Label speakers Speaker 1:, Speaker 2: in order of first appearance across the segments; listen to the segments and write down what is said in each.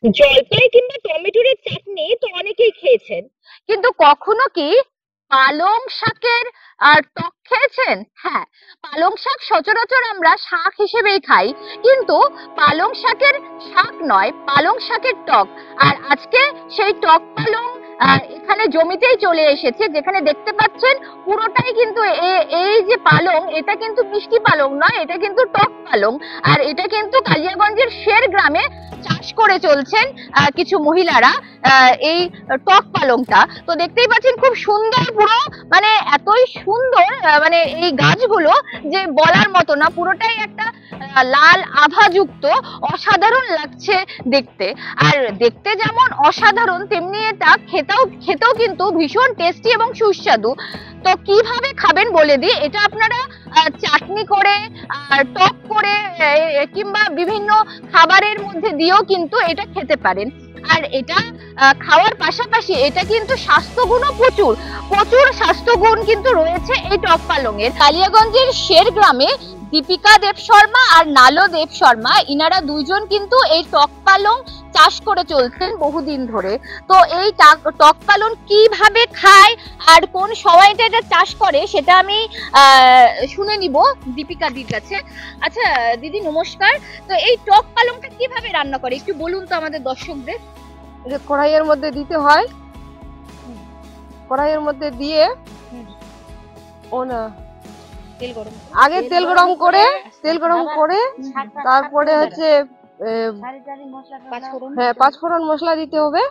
Speaker 1: জলপাই কিংবা টমেটোর চাটনি তো অনেকেই খেয়েছেন, কিন্তু কখনো কি পালং শাকের টক খেয়েছেন? হ্যাঁ, পালং শাক সচরাচর আমরা শাক হিসেবেই খাই, কিন্তু পালং শাকের শাক নয়, পালং শাকের টক। আর আজকে সেই টক পালং এখানে জমিতেই চলে এসেছে, যেখানে দেখতে পাচ্ছেন পুরোটাই কিন্তু এই যে পালং, এটা কিন্তু মিষ্টি পালং নয়, এটা কিন্তু টক পালং। আর এটা কিন্তু কালিয়াগঞ্জের শের গ্রামে চাষ করে চলছেন কিছু মহিলারা এই টক পালংটা। তো দেখতেই পাচ্ছেন খুব সুন্দর, পুরো মানে এতই সুন্দর মানে এই গাছগুলো যে বলার মতো না, পুরোটাই একটা লাল আভাযুক্ত, অসাধারণ লাগছে দেখতে। আর দেখতে যেমন অসাধারণ, তেমনি এটা খেতেও কিন্তু ভীষণ টেস্টি এবং সুস্বাদু। তো কিভাবে খাবেন বলে দিই, এটা আপনারা চাটনি করে, টক করে, কিংবা বিভিন্ন খাবারের মধ্যে দিয়েও কিন্তু এটা খেতে পারেন। আর এটা খাওয়ার পাশাপাশি এটা কিন্তু স্বাস্থ্যগুণও প্রচুর প্রচুর স্বাস্থ্যগুণ কিন্তু রয়েছে এই টক পালং এর। কালিয়াগঞ্জের শের গ্রামে দীপিকা দেব শর্মা আর নালো দেব শর্মা, ইনারা দুইজন কিন্তু এই টক পালং চাষ করে চলছেন বহুদিন ধরে। তো এই টক পালং কিভাবে খায় আর কোন সময়টা এটা চাষ করে সেটা আমি শুনে নিব দীপিকা দির কাছে। আচ্ছা দিদি নমস্কার, তো এই টক পালংটা কিভাবে রান্না করে একটু বলুন তো আমাদের দর্শকদের।
Speaker 2: কড়াইয়ের মধ্যে দিতে হয়, কড়াইয়ের মধ্যে দিয়ে ও না আগে তেল গরম করে তারপরে হচ্ছে হ্যাঁ পাঁচফোড়ন মশলা দিতে হবে,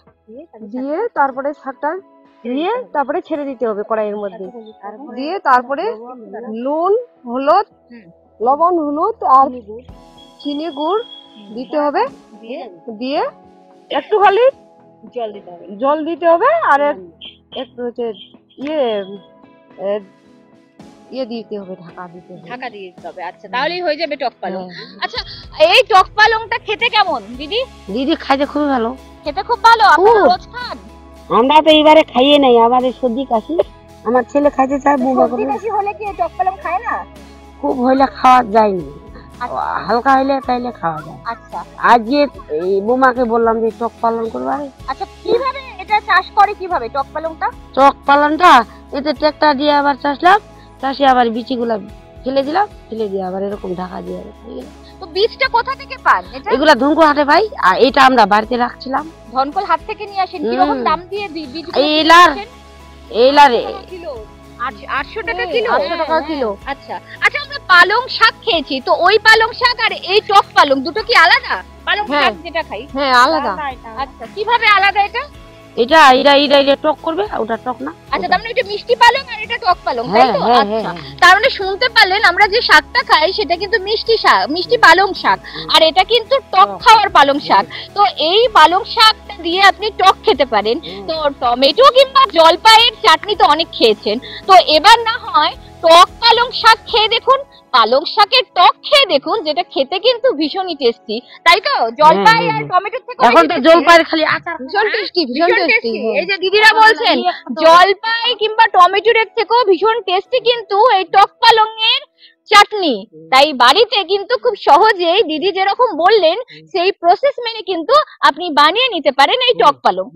Speaker 2: দিয়ে তারপরে শাকটা দিয়ে তারপরে ছেড়ে দিতে হবে কড়াইয়ের মধ্যে, দিয়ে তারপরে নুন হলুদ লবণ হলুদ আর চিনি গুড় দিতে হবে, দিয়ে একটু খালি জল দিতে হবে আর একটু হচ্ছে ইয়ে দিতে হবে, ঢাকা দিয়ে দিতে হবে।
Speaker 1: আচ্ছা তাহলেই হয়ে যাবে টক পালং। আচ্ছা এই টক পালংটা খেতে কেমন দিদি?
Speaker 2: দিদি খাইতে খুবই ভালো,
Speaker 1: খেতে খুব ভালো। আপনারা রোজ খান?
Speaker 2: আমরা তো এবারে খাইয়ে নাই, আমাদের সর্দি কাশি, আমার ছেলে খাইতে চায়।
Speaker 1: সর্দি কাশি হলে কি টক পালং খায় না?
Speaker 2: খুব হইলে খাওয়া যায়নি, হালকা হইলে তাইলে খাওয়া যায়।
Speaker 1: আচ্ছা
Speaker 2: আজকে এই বোমাকে বললাম যে টক পালন করবা।
Speaker 1: আচ্ছা কিভাবে এটা চাষ করে, কিভাবে টক পালংটা?
Speaker 2: টক পালনটা এতে ট্রাক্টর দিয়ে আবার চাষলাম, চাষে আবার বিচিগুলা ফেলে দিলাম, ফেলে দিয়ে আবার এরকম ঢাকা দিয়ে।
Speaker 1: তো বীজটা কোথা থেকে পান?
Speaker 2: এগুলা ধনকল হাটে পাই, আর এটা আমরা বাড়িতে রাখছিলাম।
Speaker 1: ধনকল হাট থেকে নিয়ে আসেন? কিরকম দাম দিয়ে বীজ?
Speaker 2: এইলার
Speaker 1: কিলো 800 টাকা কিলো।
Speaker 2: 800 টাকা কিলো।
Speaker 1: আচ্ছা আচ্ছা, আমরা পালং শাক খেয়েছি, তো ওই পালং শাক আর এই টক পালং দুটো কি আলাদা? পালং শাক যেটা খাই
Speaker 2: হ্যাঁ আলাদা।
Speaker 1: আচ্ছা কিভাবে আলাদা এটা?
Speaker 2: এটা এটা টক করবে, ওটা টক না।
Speaker 1: আচ্ছা তার মানে এটা মিষ্টি পালং আর এটা টক পালং, তাই তো? আচ্ছা তার মানে শুনতে পারলেন, আমরা যে শাকটা খাই সেটা কিন্তু মিষ্টি শাক, মিষ্টি পালং শাক, আর এটা কিন্তু টক খাওয়ার পালং শাক। তো এই পালং শাকটা দিয়ে আপনি টক খেতে পারেন। তো টমেটো কিংবা জলপাইয়ের চাটনি তো অনেক খেয়েছেন, তো এবার না হয় টক পালং শাক খেয়ে দেখুন, পালং শাকের টক খেয়ে দেখুন, যেটা খেতে কিন্তু ভীষণই টেস্টি, তাই তো? জলপাই আর টমেটোর থেকে
Speaker 2: এখন তো জলপাইয়ের খালি আচার
Speaker 1: ভীষণ টেস্টি, ভীষণ টেস্টি। এই যে দিদিরা বলছেন জলপাই কিংবা টমেটোর থেকেও ভীষণ টেস্টি কিন্তু এই টক পালং এর চাটনি। তাই বাড়িতে কিন্তু খুব সহজেই দিদি যেরকম বললেন সেই প্রসেস মেনে কিন্তু আপনি বানিয়ে নিতে পারেন এই টক পালং।